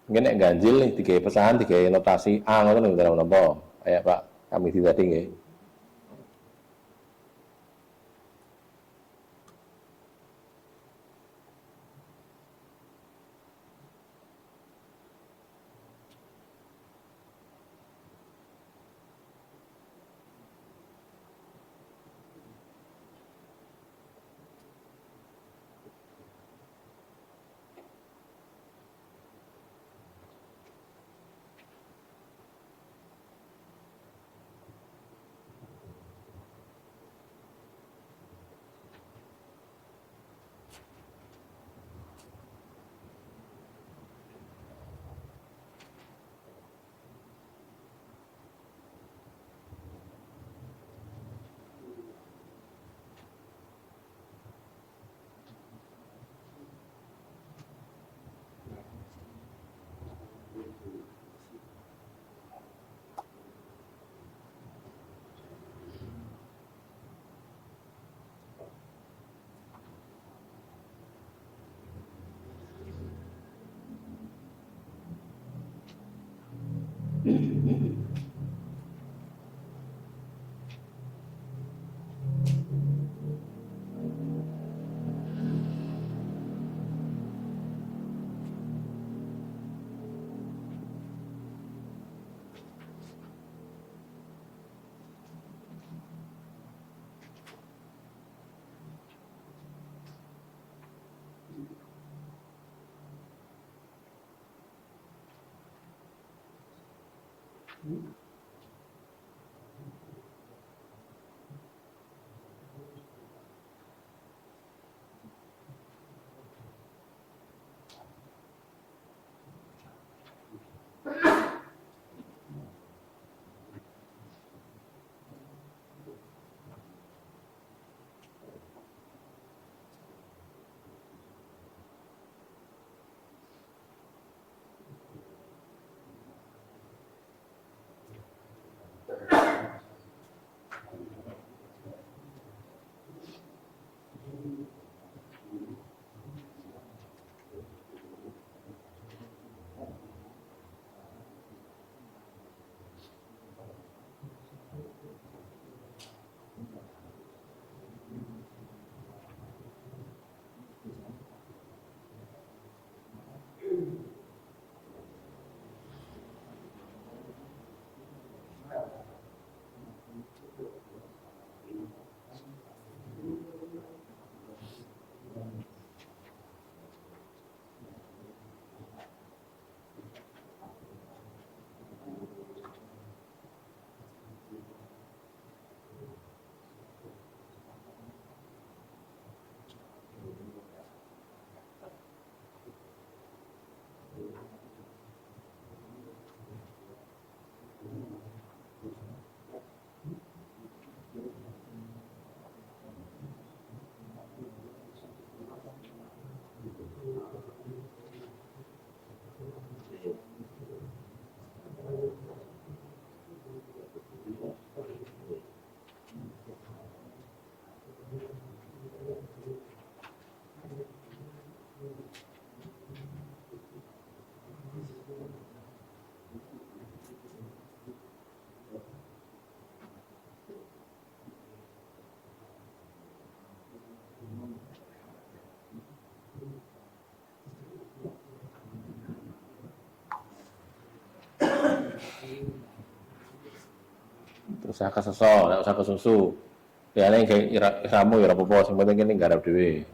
Mungkin nek ganjil nih, digawe pesan, digawe notasi A ngoten niku dalam napa? Kayak Pak kami tadi nggih. usah keseso, nek usah kesusu. Ya nek iramu ya ora apa-apa, sing penting kene nggarap dhewe.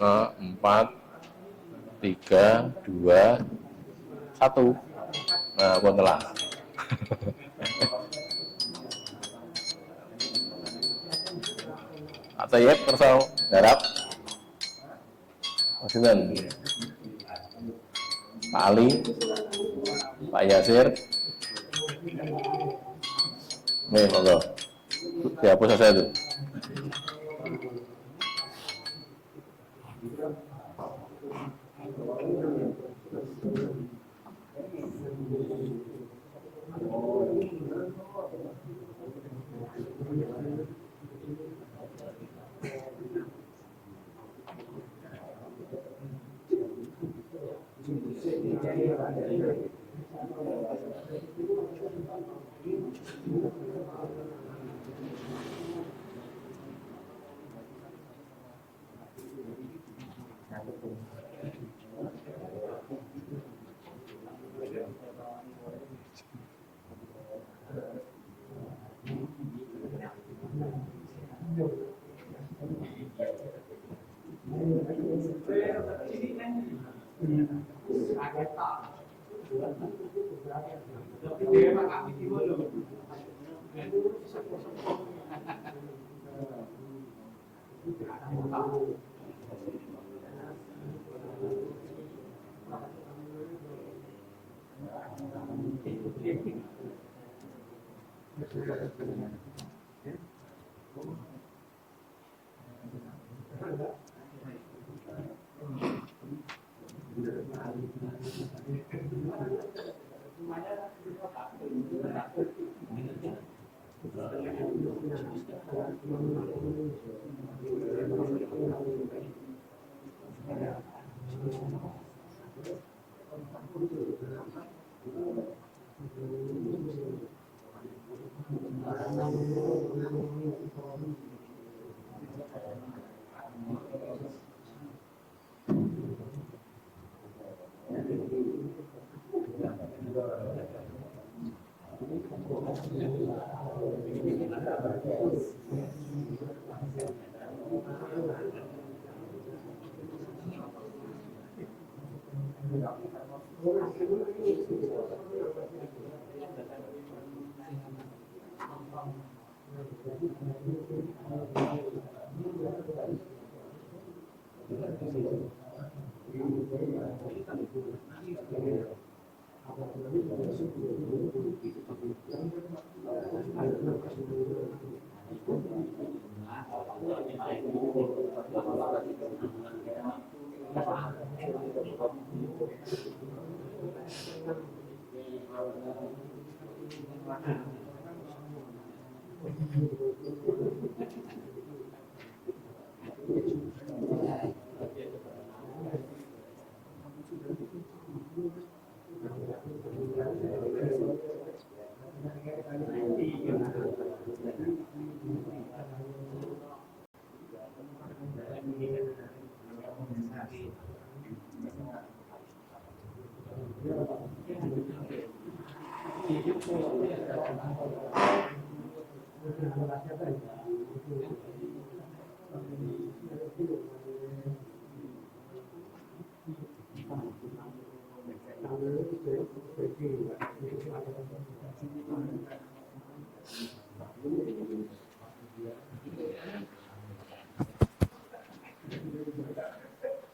Nah, 4, 3, 2, 1. Nah, pun telah. Pak Tayyip kersa garap. Sinten? Pak Ali, Pak Yasir. Nih, monggo. Dihapus saja itu.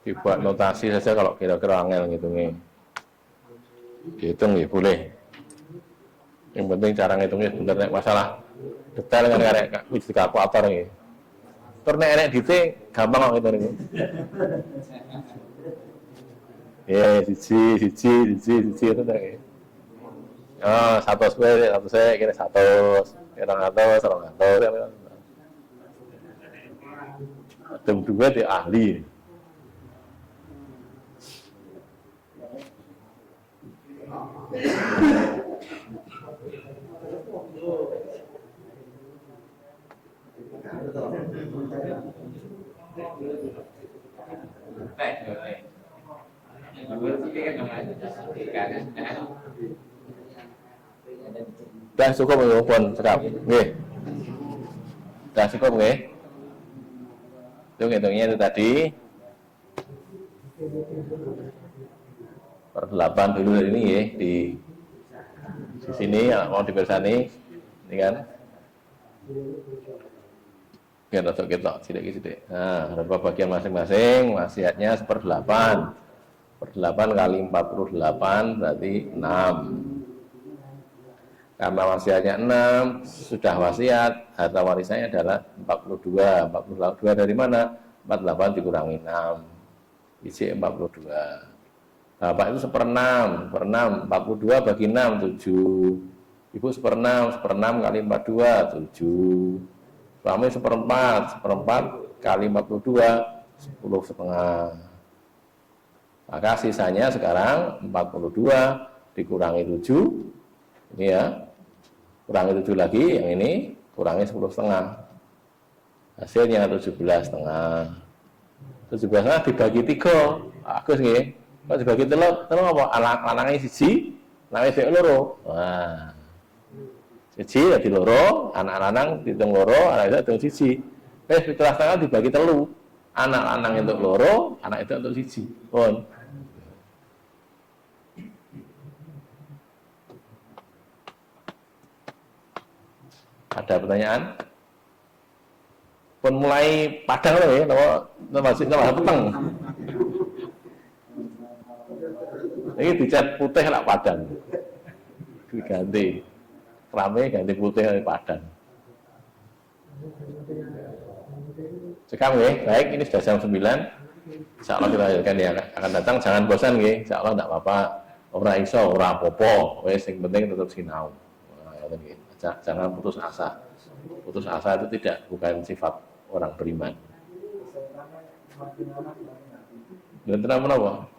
Dibuat notasi saja kalau kira-kira angel ngitungnya. Dihitung ya boleh. Yang penting cara ngitungnya bener, nek masalah detail kan karek wis kalkulator iki. Tur nek enek dite gampang kok ngitune. siji itu tadi. Oh, 100 kowe, 100 saya kira 100, 200, 200. Tem dua di ahli. Dah cukup nggih pun sekap. Nggih. Dah cukup nggih. Hitung-hitungnya itu tadi per 8 dulu ini ya di sini ya, mau dipersani ini kan biar untuk kita sidik. Nah, berapa bagian masing-masing, wasiatnya 1/8. Per 8 kali 48 berarti 6. Karena wasiatnya 6, sudah wasiat, harta warisannya adalah 42. 42 dari mana? 48 dikurangi 6. Isi 42. Bapak itu 1/6, 42 bagi 6, 7. Ibu 1/6 kali 42, 7. Suami 1/4 kali 42, 10,5. Maka sisanya sekarang 42 dikurangi 7, ini ya, kurangi 7 lagi, yang ini kurangi 10,5. Hasilnya 17,5. 17,5 dibagi 3. Bagus nggih. Kalau dibagi telur apa? Anak lanangnya siji, lanangnya dhek loro. Wah. Siji dadi loro, anak lanang dihitung loro, anak itu dihitung siji. 17,5 dibagi telu. Anak lanang untuk loro, anak itu untuk siji. Pun. Ada pertanyaan? Pun mulai padang loh ya, masih peteng. Ini dicat putih lah padang. Diganti. Rame ganti putih dari padang. Sekam ya, baik ini sudah jam 9. Insyaallah kita lanjutkan ya akan datang, jangan bosan nggih. Insyaallah enggak apa-apa. Ora iso, ora apa-apa. Wis sing penting tetap sinau. Nah, jangan putus asa. Putus asa itu bukan sifat orang beriman. Dan tenang apa?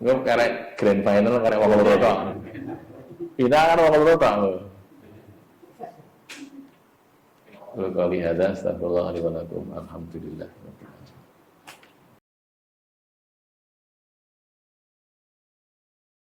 Gue karek grand final karek wong loro tok. Kita kan wong loro tok. Wa qali hadza astagfirullah li wa lakum alhamdulillah.